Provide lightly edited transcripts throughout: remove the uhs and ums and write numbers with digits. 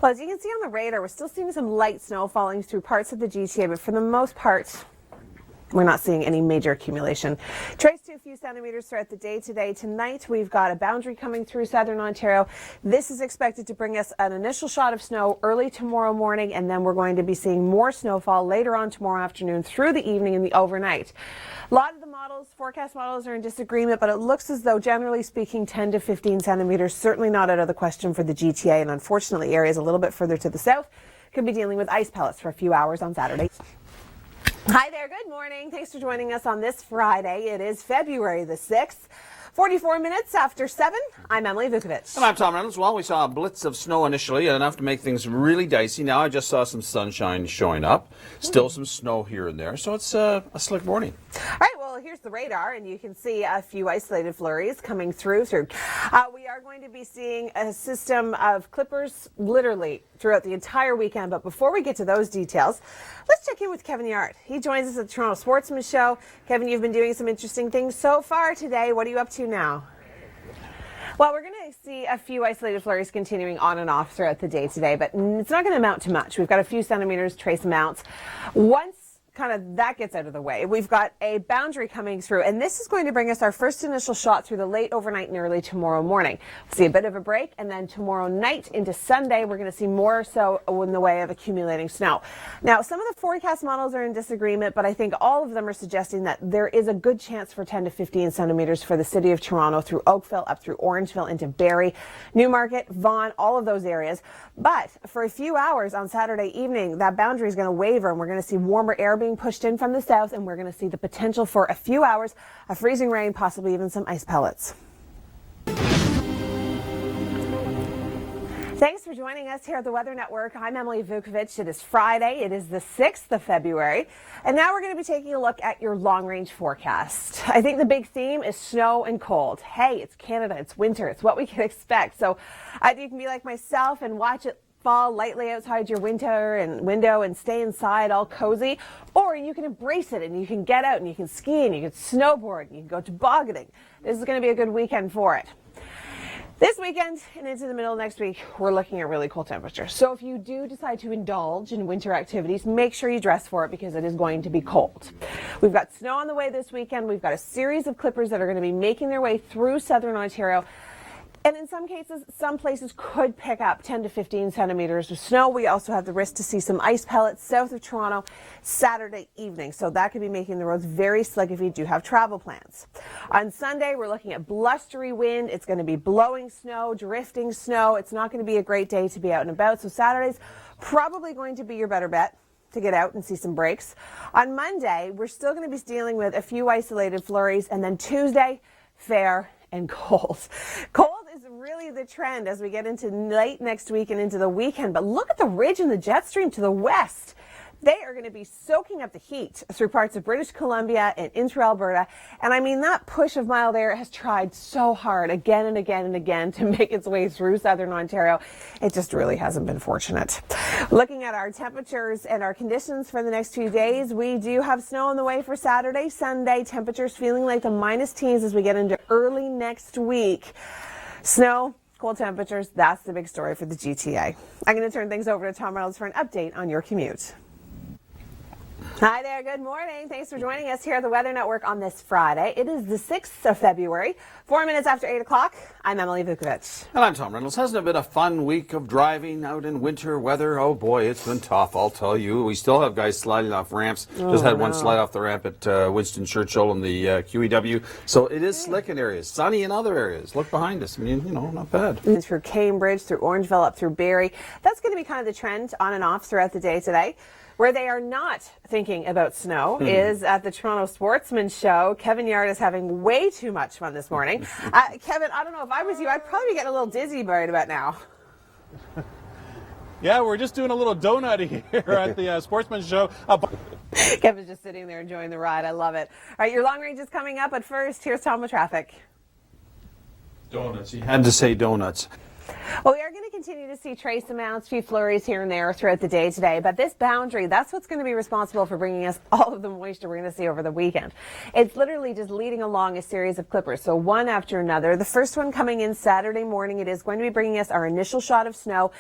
Well, as you can see on the radar, we're still seeing some light snow falling through parts of the GTA, but for the most part, we're not seeing any major accumulation. Trace to a few centimeters throughout the day today. Tonight, we've got a boundary coming through southern Ontario. This is expected to bring us an initial shot of snow early tomorrow morning, and then we're going to be seeing more snowfall later on tomorrow afternoon through the evening and the overnight. A lot of the forecast models are in disagreement, but it looks as though, generally speaking, 10 to 15 centimeters, certainly not out of the question for the GTA, and unfortunately, areas a little bit further to the south could be dealing with ice pellets for a few hours on Saturday. Hi there, good morning. Thanks for joining us on this Friday. It is February the 6th. 44 minutes after 7. I'm Emily Vukovic. And I'm Tom Reynolds. Well, we saw a blitz of snow initially, enough to make things really dicey. Now I just saw some sunshine showing up. Still some snow here and there, so it's a slick morning. All right, well, here's the radar, and you can see a few isolated flurries coming through. We are going to be seeing a system of clippers literally throughout the entire weekend. But before we get to those details, let's check in with Kevin Yard. He joins us at the Toronto Sportsman show. Kevin, you've been doing some interesting things so far today. What are you up to now? Well, we're going to see a few isolated flurries continuing on and off throughout the day today, but it's not going to amount to much. We've got a few centimeters trace amounts. Once kind of that gets out of the way, we've got a boundary coming through, and this is going to bring us our first initial shot through the late overnight and early tomorrow morning. We'll see a bit of a break, and then tomorrow night into Sunday, we're going to see more so in the way of accumulating snow. Now, some of the forecast models are in disagreement, but I think all of them are suggesting that there is a good chance for 10 to 15 centimeters for the city of Toronto through Oakville, up through Orangeville, into Barrie, Newmarket, Vaughan, all of those areas. But for a few hours on Saturday evening, that boundary is going to waver, and we're going to see warmer air being pushed in from the south, and we're going to see the potential for a few hours of freezing rain, possibly even some ice pellets. Thanks for joining us here at the Weather Network. I'm Emily Vukovic. It is Friday. It is the 6th of February. And now we're going to be taking a look at your long-range forecast. I think the big theme is snow and cold. Hey, it's Canada. It's winter. It's what we can expect. So you can be like myself and watch it fall lightly outside your window and stay inside all cozy, or you can embrace it and you can get out and you can ski and you can snowboard and you can go tobogganing. This is going to be a good weekend for it. This weekend and into the middle of next week, we're looking at really cold temperatures. So if you do decide to indulge in winter activities, make sure you dress for it because it is going to be cold. We've got snow on the way this weekend. We've got a series of clippers that are going to be making their way through southern Ontario. And in some cases, some places could pick up 10 to 15 centimeters of snow. We also have the risk to see some ice pellets south of Toronto Saturday evening. So that could be making the roads very slick if you do have travel plans. On Sunday, we're looking at blustery wind. It's going to be blowing snow, drifting snow. It's not going to be a great day to be out and about. So Saturday's probably going to be your better bet to get out and see some breaks. On Monday, we're still going to be dealing with a few isolated flurries. And then Tuesday, fair and cold. Cold is really the trend as we get into late next week and into the weekend. But look at the ridge and the jet stream to the west. They are going to be soaking up the heat through parts of British Columbia and into Alberta. And I mean, that push of mild air has tried so hard again and again and again to make its way through southern Ontario. It just really hasn't been fortunate. Looking at our temperatures and our conditions for the next few days, we do have snow on the way for Saturday, Sunday. Temperatures feeling like the minus teens as we get into early next week. Snow, cold temperatures, that's the big story for the GTA. I'm going to turn things over to Tom Reynolds for an update on your commute. Hi there, good morning. Thanks for joining us here at the Weather Network on this Friday. It is the 6th of February, 4 minutes after 8 o'clock. I'm Emily Vukovic. And I'm Tom Reynolds. Hasn't it been a fun week of driving out in winter weather? Oh boy, it's been tough, I'll tell you. We still have guys sliding off ramps. Just had one slide off the ramp at Winston Churchill in the QEW. So it is slick in areas, sunny in other areas. Look behind us. I mean, you know, not bad. Through Cambridge, through Orangeville, up through Barrie. That's going to be kind of the trend on and off throughout the day today. Where they are not thinking about snow is at the Toronto Sportsman show. Kevin Yard is having way too much fun this morning. Kevin, I don't know, if I was you, I'd probably be getting a little dizzy right about now. Yeah, we're just doing a little donut here at the Sportsman show. Kevin's just sitting there enjoying the ride. I love it. All right, your long range is coming up, but first, here's Tom with traffic. Donuts. You had to say donuts. Well, we are going to continue to see trace amounts, few flurries here and there throughout the day today. But this boundary, that's what's going to be responsible for bringing us all of the moisture we're going to see over the weekend. It's literally just leading along a series of clippers, so one after another. The first one coming in Saturday morning, it is going to be bringing us our initial shot of snow.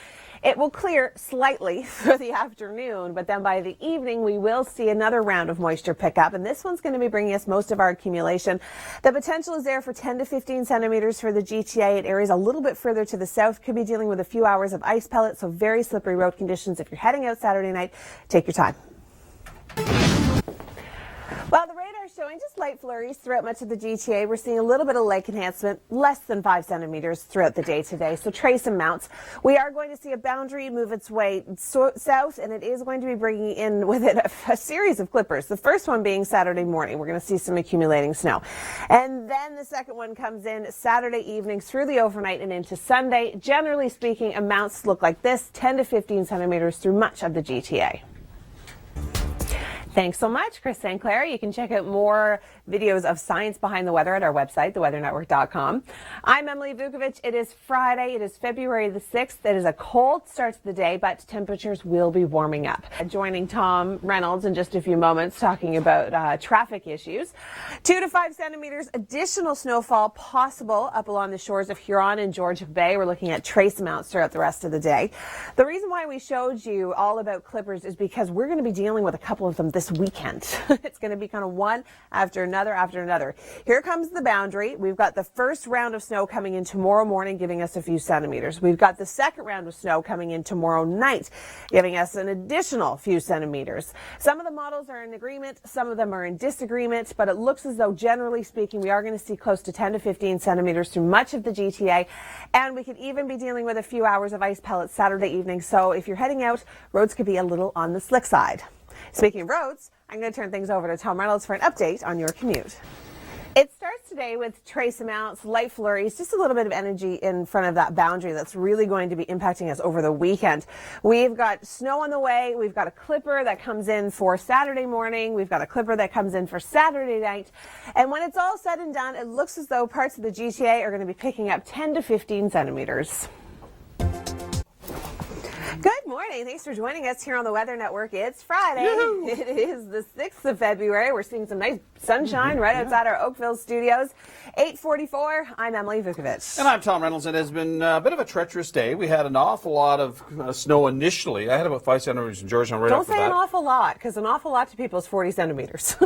It will clear slightly for the afternoon, but then by the evening we will see another round of moisture pick up, and this one's going to be bringing us most of our accumulation. The potential is there for 10 to 15 centimeters for the GTA. At areas a little bit further to the south could be dealing with a few hours of ice pellets, so very slippery road conditions. If you're heading out Saturday night, take your time. Well, the radar is showing just light flurries throughout much of the GTA. We're seeing a little bit of lake enhancement, less than 5 centimeters throughout the day today, so trace amounts. We are going to see a boundary move its way south, and it is going to be bringing in with it a series of clippers. The first one being Saturday morning. We're going to see some accumulating snow. And then the second one comes in Saturday evening through the overnight and into Sunday. Generally speaking, amounts look like this, 10 to 15 centimeters through much of the GTA. Thanks so much, Chris St. Clair. You can check out more videos of science behind the weather at our website, theweathernetwork.com. I'm Emily Vukovic. It is Friday. It is February the 6th. It is a cold start to the day, but temperatures will be warming up. Joining Tom Reynolds in just a few moments, talking about traffic issues. 2 to 5 centimeters additional snowfall possible up along the shores of Huron and Georgian Bay. We're looking at trace amounts throughout the rest of the day. The reason why we showed you all about clippers is because we're going to be dealing with a couple of them this weekend. It's going to be kind of one after another after another. Here comes the boundary. We've got the first round of snow coming in tomorrow morning, giving us a few centimeters. We've got the second round of snow coming in tomorrow night, giving us an additional few centimeters. Some of the models are in agreement, some of them are in disagreement, but it looks as though, generally speaking, we are going to see close to 10 to 15 centimeters through much of the GTA, and we could even be dealing with a few hours of ice pellets Saturday evening. So if you're heading out, roads could be a little on the slick side. Speaking of roads, I'm going to turn things over to Tom Reynolds for an update on your commute. It starts today with trace amounts, light flurries, just a little bit of energy in front of that boundary that's really going to be impacting us over the weekend. We've got snow on the way. We've got a clipper that comes in for Saturday morning. We've got a clipper that comes in for Saturday night. And when it's all said and done, it looks as though parts of the GTA are going to be picking up 10 to 15 centimeters. Good morning. Thanks for joining us here on the Weather Network. It's Friday. Yoo-hoo. It is the 6th of February. We're seeing some nice sunshine right outside our Oakville studios. 8:44. I'm Emily Vukovic. And I'm Tom Reynolds. It has been a bit of a treacherous day. We had an awful lot of snow initially. I had about 5 centimeters in Georgetown right after that. Don't say an awful lot, because an awful lot to people is 40 centimeters.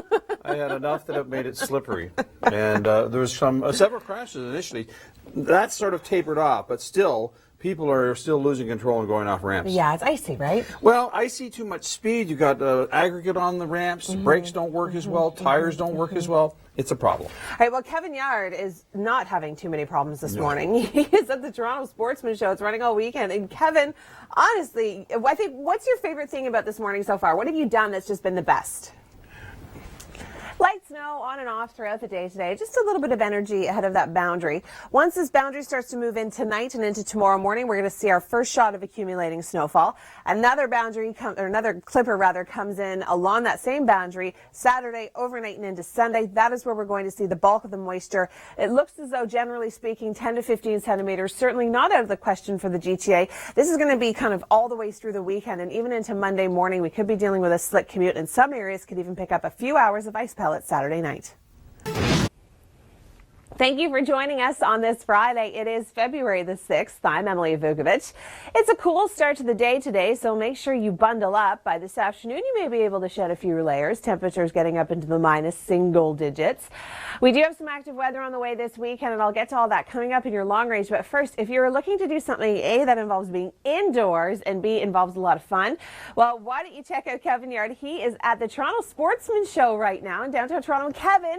I had enough that it made it slippery. And there was several crashes initially. That sort of tapered off, but still, people are still losing control and going off ramps. Yeah, it's icy, right? Well, icy, too much speed. You got aggregate on the ramps. Brakes don't work as well. Tires don't work as well. It's a problem. All right, well, Kevin Yard is not having too many problems this morning. He is at the Toronto Sportsman show. It's running all weekend. And Kevin, honestly, I think, what's your favorite thing about this morning so far? What have you done that's just been the best? Light snow on and off throughout the day today. Just a little bit of energy ahead of that boundary. Once this boundary starts to move in tonight and into tomorrow morning, we're going to see our first shot of accumulating snowfall. Another another clipper comes in along that same boundary Saturday, overnight, and into Sunday. That is where we're going to see the bulk of the moisture. It looks as though, generally speaking, 10 to 15 centimeters, certainly not out of the question for the GTA. This is going to be kind of all the way through the weekend and even into Monday morning. We could be dealing with a slick commute, and some areas could even pick up a few hours of ice pellets Saturday night. Thank you for joining us on this Friday. It is February the 6th. I'm Emily Vukovic. It's a cool start to the day today, so make sure you bundle up. By this afternoon, you may be able to shed a few layers. Temperatures getting up into the minus single digits. We do have some active weather on the way this weekend, and I'll get to all that coming up in your long range. But first, if you're looking to do something, A, that involves being indoors, and B, involves a lot of fun, well, why don't you check out Kevin Yard? He is at the Toronto Sportsman show right now in downtown Toronto. Kevin,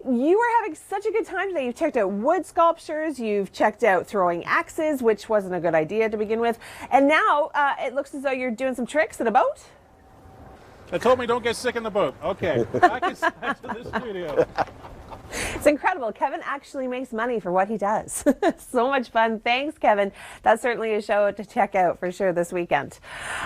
you were having such a good time today. You've checked out wood sculptures, you've checked out throwing axes, which wasn't a good idea to begin with, and now it looks as though you're doing some tricks in a boat. They told me don't get sick in the boat. Okay, back inside to the studio. It's incredible. Kevin actually makes money for what he does. So much fun. Thanks, Kevin. That's certainly a show to check out for sure this weekend.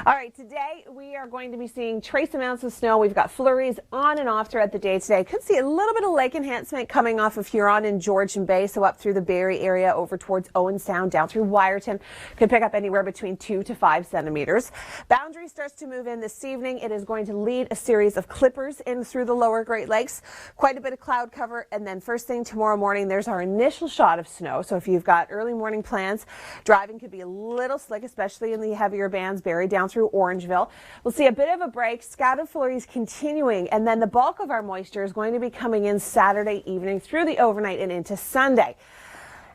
All right, today we are going to be seeing trace amounts of snow. We've got flurries on and off throughout the day today. Could see a little bit of lake enhancement coming off of Huron and Georgian Bay, so up through the Barrie area over towards Owen Sound, down through Wyerton. Could pick up anywhere between 2 to 5 centimeters. Boundary starts to move in this evening. It is going to lead a series of clippers in through the lower Great Lakes. Quite a bit of cloud cover and then first thing tomorrow morning, there's our initial shot of snow. So if you've got early morning plans, driving could be a little slick, especially in the heavier bands buried down through Orangeville. We'll see a bit of a break, scattered flurries continuing, and then the bulk of our moisture is going to be coming in Saturday evening through the overnight and into Sunday.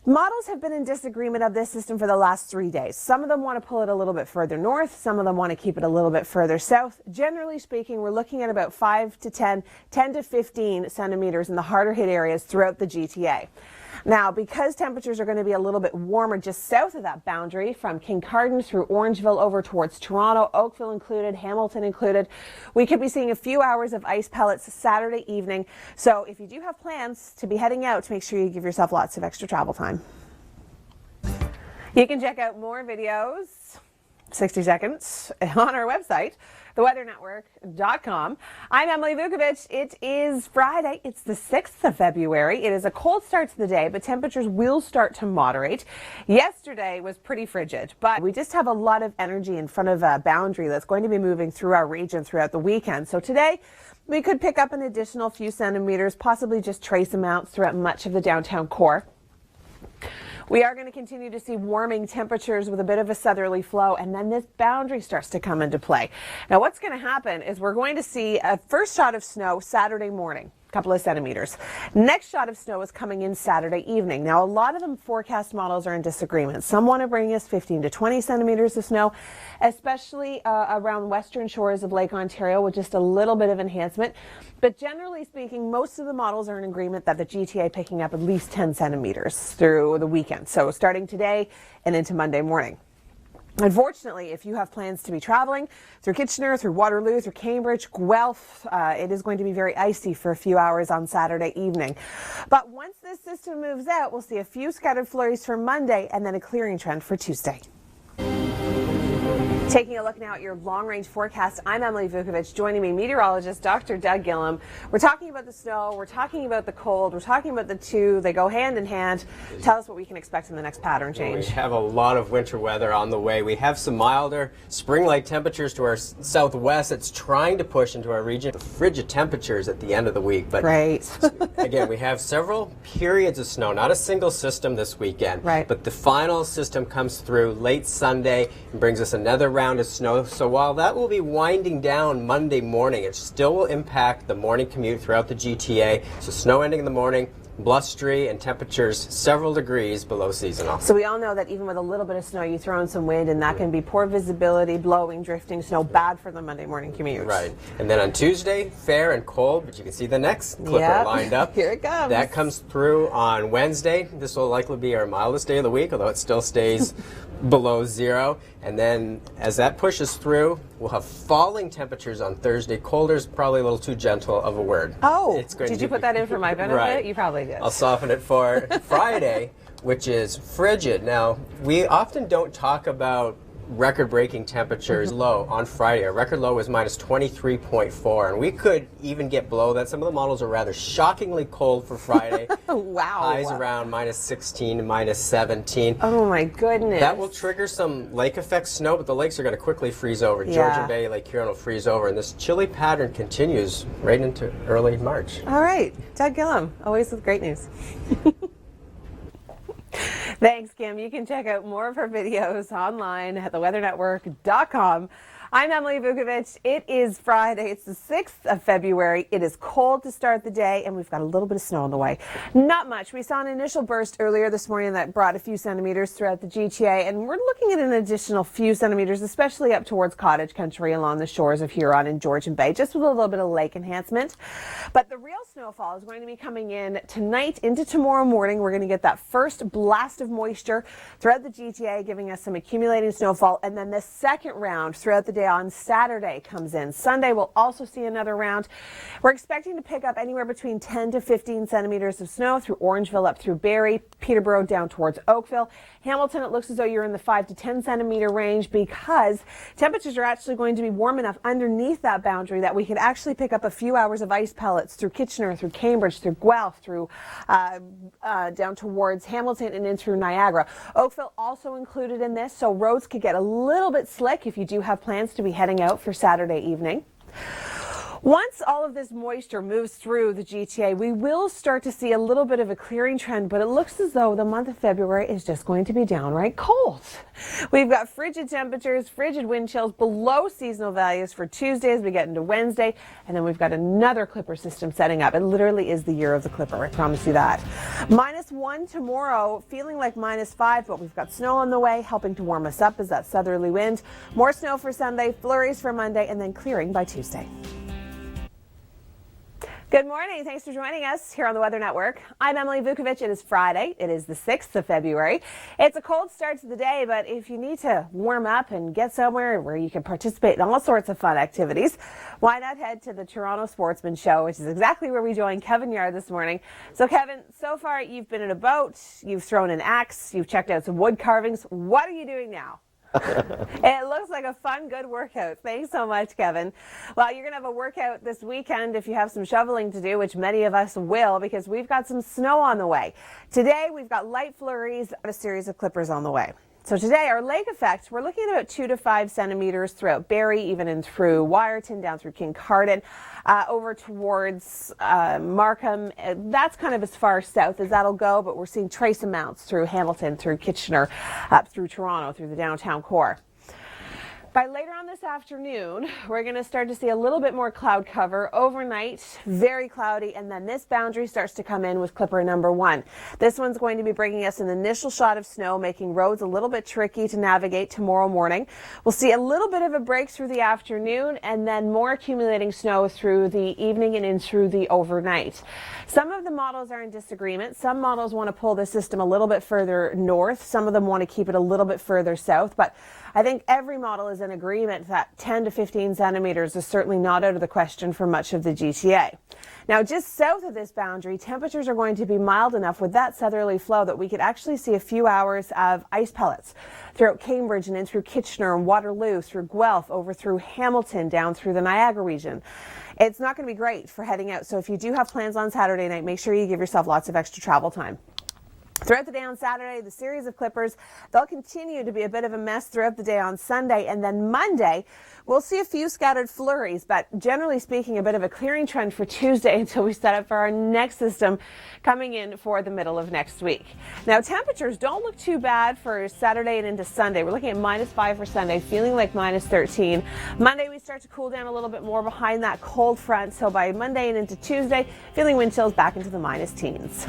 Models have been in disagreement of this system for the last 3 days. Some of them want to pull it a little bit further north. Some of them want to keep it a little bit further south. Generally speaking, we're looking at about 5 to 10 to 15 centimeters in the harder hit areas throughout the GTA. Now, because temperatures are going to be a little bit warmer just south of that boundary, from Kincardine through Orangeville over towards Toronto, Oakville included, Hamilton included, we could be seeing a few hours of ice pellets Saturday evening. So if you do have plans to be heading out, make sure you give yourself lots of extra travel time. You can check out more videos, 60 seconds, on our website, theweathernetwork.com. I'm Emily Vukovic. It is Friday. It's the 6th of February. It is a cold start to the day, but temperatures will start to moderate. Yesterday was pretty frigid, but we just have a lot of energy in front of a boundary that's going to be moving through our region throughout the weekend. So today, we could pick up an additional few centimeters, possibly just trace amounts throughout much of the downtown core. We are going to continue to see warming temperatures with a bit of a southerly flow, and then this boundary starts to come into play. Now, what's going to happen is we're going to see a first shot of snow Saturday morning. Couple of centimeters. Next shot of snow is coming in Saturday evening. Now, a lot of the forecast models are in disagreement. Some want to bring us 15 to 20 centimeters of snow, especially around western shores of Lake Ontario, with just a little bit of enhancement. But generally speaking, most of the models are in agreement that the GTA picking up at least 10 centimeters through the weekend. So starting today and into Monday morning. Unfortunately, if you have plans to be traveling through Kitchener, through Waterloo, through Cambridge, Guelph, it is going to be very icy for a few hours on Saturday evening. But once this system moves out, we'll see a few scattered flurries for Monday and then a clearing trend for Tuesday. Taking a look now at your long-range forecast, I'm Emily Vukovic. Joining me, meteorologist Dr. Doug Gillum. We're talking about the snow, we're talking about the cold, we're talking about the two. They go hand in hand. Tell us what we can expect in the next pattern change. We have a lot of winter weather on the way. We have some milder spring-like temperatures to our southwest. It's trying to push into our region. The frigid temperatures at the end of the week. But right. Again, we have several periods of snow, not a single system this weekend. Right. But the final system comes through late Sunday and brings us another round of snow. So while that will be winding down Monday morning, it still will impact the morning commute throughout the GTA. So snow ending in the morning, blustery, and temperatures several degrees below seasonal. So we all know that even with a little bit of snow, you throw in some wind, and that can be poor visibility, blowing, drifting snow, bad for the Monday morning commute. Right. And then on Tuesday, fair and cold, but you can see the next clipper lined up. Here it comes. That comes through on Wednesday. This will likely be our mildest day of the week, although it still stays below zero. And then as that pushes through, we'll have falling temperatures on Thursday. Colder is probably a little too gentle of a word. Oh, did you put that in for my benefit? Right. You probably did. I'll soften it for Friday, which is frigid. Now, we often don't talk about record-breaking temperatures low on Friday. Our record low was minus 23.4, and we could even get below that. Some of the models are rather shockingly cold for Friday. Wow. Highs around minus 16 to minus 17. Oh my goodness. That will trigger some lake effect snow, but the lakes are going to quickly freeze over. Yeah. Georgian Bay, Lake Huron will freeze over, and this chilly pattern continues right into early March. All right. Doug Gillum, always with great news. Thanks, Kim. You can check out more of her videos online at theweathernetwork.com. I'm Emily Vukovic. It is Friday. It's the 6th of February. It is cold to start the day, and we've got a little bit of snow on the way. Not much. We saw an initial burst earlier this morning that brought a few centimeters throughout the GTA, and we're looking at an additional few centimeters, especially up towards cottage country along the shores of Huron and Georgian Bay, just with a little bit of lake enhancement. But the real snowfall is going to be coming in tonight into tomorrow morning. We're going to get that first blast of moisture throughout the GTA, giving us some accumulating snowfall, and then the second round throughout the day on Saturday comes in. Sunday we'll also see another round. We're expecting to pick up anywhere between 10 to 15 centimeters of snow through Orangeville up through Barrie, Peterborough down towards Oakville. Hamilton, it looks as though you're in the 5 to 10 centimeter range because temperatures are actually going to be warm enough underneath that boundary that we could actually pick up a few hours of ice pellets through Kitchener, through Cambridge, through Guelph, through down towards Hamilton and in through Niagara. Oakville also included in this, so roads could get a little bit slick if you do have plans to be heading out for Saturday evening. Once all of this moisture moves through the GTA, we will start to see a little bit of a clearing trend, but it looks as though the month of February is just going to be downright cold. We've got frigid temperatures, frigid wind chills, below seasonal values for Tuesday as we get into Wednesday, and then we've got another clipper system setting up. It literally is the year of the clipper, I promise you that. -1 tomorrow, feeling like -5, but we've got snow on the way, helping to warm us up as that southerly wind. More snow for Sunday, flurries for Monday, and then clearing by Tuesday. Good morning. Thanks for joining us here on the Weather Network. I'm Emily Vukovic. It is Friday. It is the 6th of February. It's a cold start to the day, but if you need to warm up and get somewhere where you can participate in all sorts of fun activities, why not head to the Toronto Sportsman show, which is exactly where we joined Kevin Yard this morning. So Kevin, so far you've been in a boat, you've thrown an axe, you've checked out some wood carvings. What are you doing now? It looks like a fun, good workout. Thanks so much, Kevin. Well, you're going to have a workout this weekend if you have some shoveling to do, which many of us will, because we've got some snow on the way. Today, we've got light flurries and a series of clippers on the way. So today, our lake effect, we're looking at about 2 to 5 centimeters throughout Barrie, even in through Wyerton, down through Kincardine, over towards Markham. That's kind of as far south as that'll go, but we're seeing trace amounts through Hamilton, through Kitchener, up through Toronto, through the downtown core. By later on this afternoon, we're going to start to see a little bit more cloud cover overnight, very cloudy, and then this boundary starts to come in with clipper number 1. This one's going to be bringing us an initial shot of snow, making roads a little bit tricky to navigate tomorrow morning. We'll see a little bit of a break through the afternoon and then more accumulating snow through the evening and in through the overnight. Some of the models are in disagreement. Some models want to pull the system a little bit further north. Some of them want to keep it a little bit further south, but I think every model is in agreement that 10 to 15 centimeters is certainly not out of the question for much of the GTA. Now, just south of this boundary, temperatures are going to be mild enough with that southerly flow that we could actually see a few hours of ice pellets throughout Cambridge and in through Kitchener and Waterloo, through Guelph, over through Hamilton, down through the Niagara region. It's not going to be great for heading out, so if you do have plans on Saturday night, make sure you give yourself lots of extra travel time. Throughout the day on Saturday, the series of clippers, they'll continue to be a bit of a mess throughout the day on Sunday, and then Monday, we'll see a few scattered flurries, but generally speaking, a bit of a clearing trend for Tuesday until we set up for our next system coming in for the middle of next week. Now, temperatures don't look too bad for Saturday and into Sunday. We're looking at -5 for Sunday, feeling like -13. Monday, we start to cool down a little bit more behind that cold front, so by Monday and into Tuesday, feeling wind chills back into the -teens.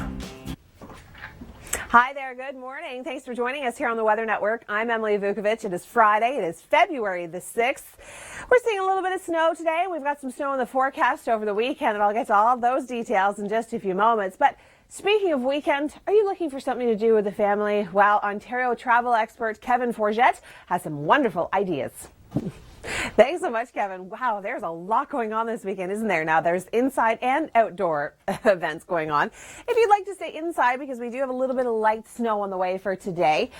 Hi there, good morning. Thanks for joining us here on the Weather Network. I'm Emily Vukovic. It is Friday. It is February the 6th. We're seeing a little bit of snow today. We've got some snow in the forecast over the weekend, and I'll get to all of those details in just a few moments. But speaking of weekend, are you looking for something to do with the family? Well, Ontario travel expert Kevin Forget has some wonderful ideas. Thanks so much, Kevin. Wow, there's a lot going on this weekend, isn't there? Now, there's inside and outdoor events going on. If you'd like to stay inside, because we do have a little bit of light snow on the way for today,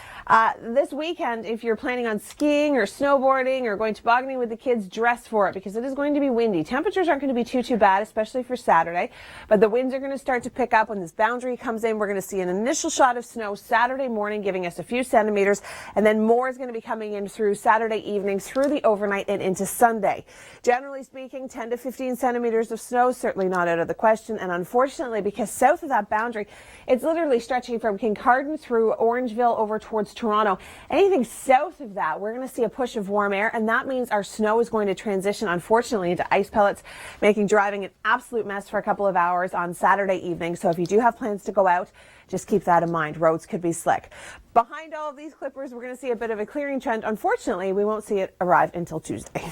this weekend, if you're planning on skiing or snowboarding or going tobogganing with the kids, dress for it, because it is going to be windy. Temperatures aren't going to be too bad, especially for Saturday, but the winds are going to start to pick up when this boundary comes in. We're going to see an initial shot of snow Saturday morning, giving us a few centimeters, and then more is going to be coming in through Saturday evening, through the overnight and into Sunday. Generally speaking, 10 to 15 centimeters of snow, certainly not out of the question. And unfortunately, because south of that boundary, it's literally stretching from Kincardine through Orangeville over towards Toronto. Anything south of that, we're going to see a push of warm air, and that means our snow is going to transition, unfortunately, into ice pellets, making driving an absolute mess for a couple of hours on Saturday evening. So if you do have plans to go out, just keep that in mind. Roads could be slick. Behind all of these clippers, we're going to see a bit of a clearing trend. Unfortunately, we won't see it arrive until Tuesday.